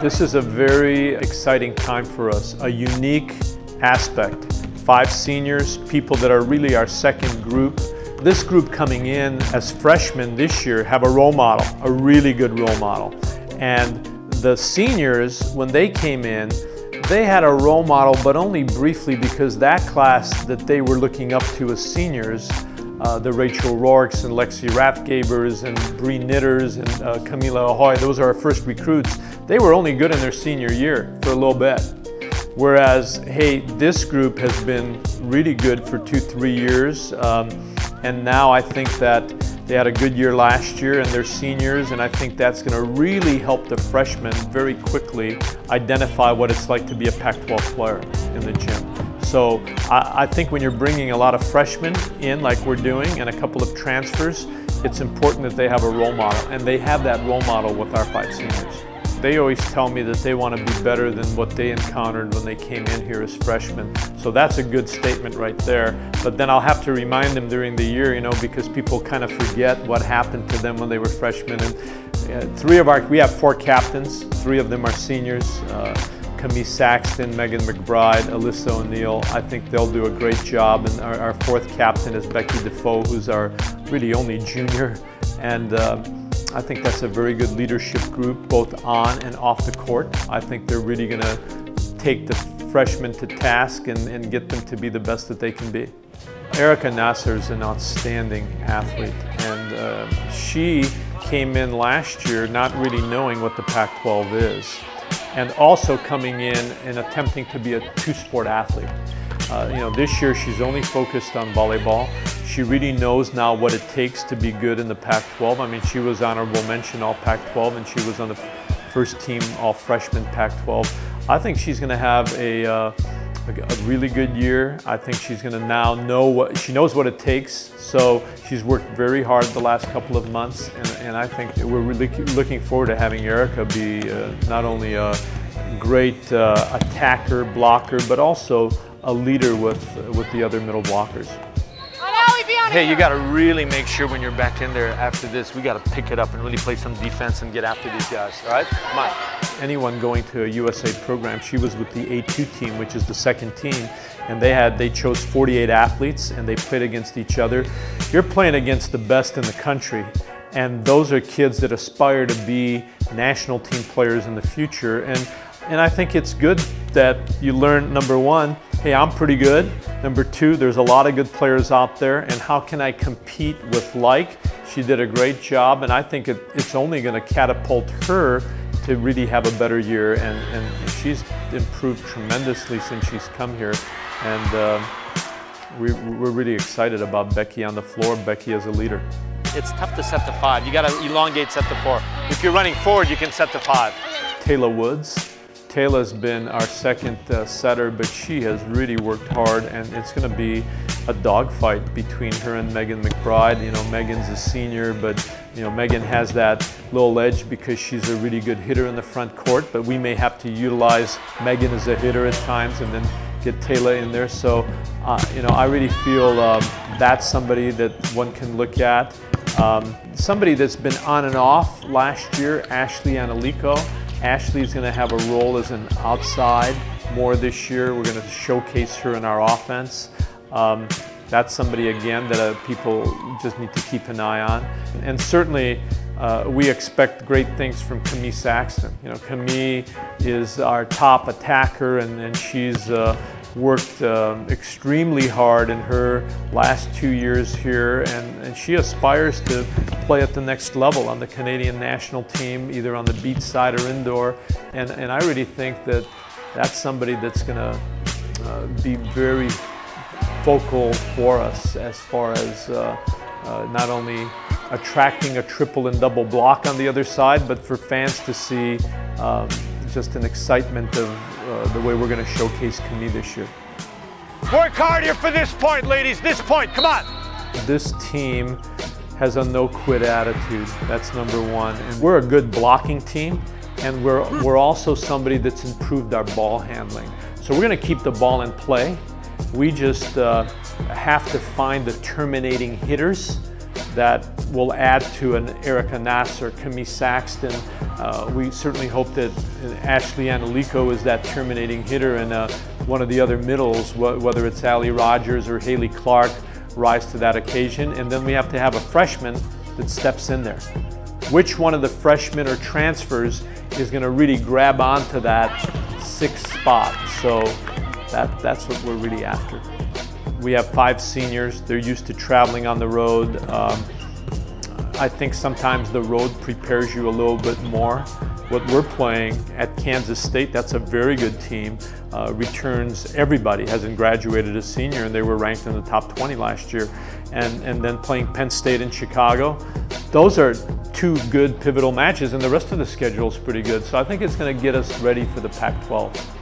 This is a very exciting time for us, a unique aspect. 5 seniors, people that are really our second group. This group coming in as freshmen this year have a role model, a really good role model. And the seniors, when they came in, they had a role model, but only briefly, because that class that they were looking up to as seniors, the Rachel Rourkes and Lexi Rathgabers and Bree Knitters and Camila Ahoy, those are our first recruits. They were only good in their senior year for a little bit. Whereas, hey, this group has been really good for 2-3 years. And now I think that they had a good year last year and they're seniors, and I think that's going to really help the freshmen very quickly identify what it's like to be a Pac-12 player in the gym. So I think when you're bringing a lot of freshmen in like we're doing and a couple of transfers, it's important that they have a role model, and they have that role model with our 5 seniors. They always tell me that they want to be better than what they encountered when they came in here as freshmen. So that's a good statement right there. But then I'll have to remind them during the year, you know, because people kind of forget what happened to them when they were freshmen. And we have 4 captains. 3 of them are seniors. Camille Saxton, Megan McBride, Alyssa O'Neill. I think they'll do a great job. And our 4th captain is Becky Defoe, who's our really only junior. And I think that's a very good leadership group, both on and off the court. I think they're really going to take the freshmen to task and get them to be the best that they can be. Erica Nasser is an outstanding athlete, and she came in last year not really knowing what the Pac-12 is, and also coming in and attempting to be a 2-sport athlete. You know, this year she's only focused on volleyball. She really knows now what it takes to be good in the Pac-12. I mean, she was honorable mention all Pac-12, and she was on the first team all freshman Pac-12. I think she's going to have a really good year. I think she's going to now know she knows what it takes. So she's worked very hard the last couple of months, and I think we're really looking forward to having Erica be not only a great attacker, blocker, but also a leader with the other middle blockers. Hey, you got to really make sure when you're back in there after this, we got to pick it up and really play some defense and get after these guys, all right? Come on. Anyone going to a USA program, she was with the A2 team, which is the second team, and they chose 48 athletes, and they played against each other. You're playing against the best in the country, and those are kids that aspire to be national team players in the future. And I think it's good that you learn, number one, hey, I'm pretty good. Number 2, there's a lot of good players out there, and how can I compete with like? She did a great job, and I think it's only going to catapult her to really have a better year, and she's improved tremendously since she's come here, and we're really excited about Becky on the floor, Becky as a leader. It's tough to set the 5. You got to elongate set the 4. If you're running forward, you can set the 5. Taylor Woods. Taylor's been our second setter, but she has really worked hard, and it's going to be a dogfight between her and Megan McBride. You know, Megan's a senior, but you know, Megan has that little edge because she's a really good hitter in the front court, but we may have to utilize Megan as a hitter at times and then get Taylor in there. So, you know, I really feel that's somebody that one can look at. Somebody that's been on and off last year, Ashley Analico. Ashley's going to have a role as an outside more this year. We're going to showcase her in our offense. That's somebody, again, that people just need to keep an eye on. And certainly, we expect great things from Camille Saxton. You know, Camille is our top attacker, and she's worked extremely hard in her last 2 years here, and she aspires to play at the next level on the Canadian national team, either on the beach side or indoor. And I really think that that's somebody that's going to be very focal for us as far as not only attracting a triple and double block on the other side, but for fans to see just an excitement of the way we're going to showcase Camille this year. Work hard here for this point, ladies. This point, come on. This team has a no-quit attitude. That's number 1. And we're a good blocking team, and we're also somebody that's improved our ball handling. So we're going to keep the ball in play. We just have to find the terminating hitters that will add to an Erica Nasser, Camille Saxton. We certainly hope that Ashley Analico is that terminating hitter, and one of the other middles, whether it's Allie Rogers or Haley Clark, rise to that occasion. And then we have to have a freshman that steps in there. Which one of the freshmen or transfers is going to really grab onto that sixth spot? So that's what we're really after. We have 5 seniors. They're used to traveling on the road. I think sometimes the road prepares you a little bit more. What we're playing at Kansas State, that's a very good team. Returns everybody, hasn't graduated as senior, and they were ranked in the top 20 last year. And then playing Penn State and Chicago. Those are 2 good pivotal matches, and the rest of the schedule is pretty good. So I think it's going to get us ready for the Pac-12.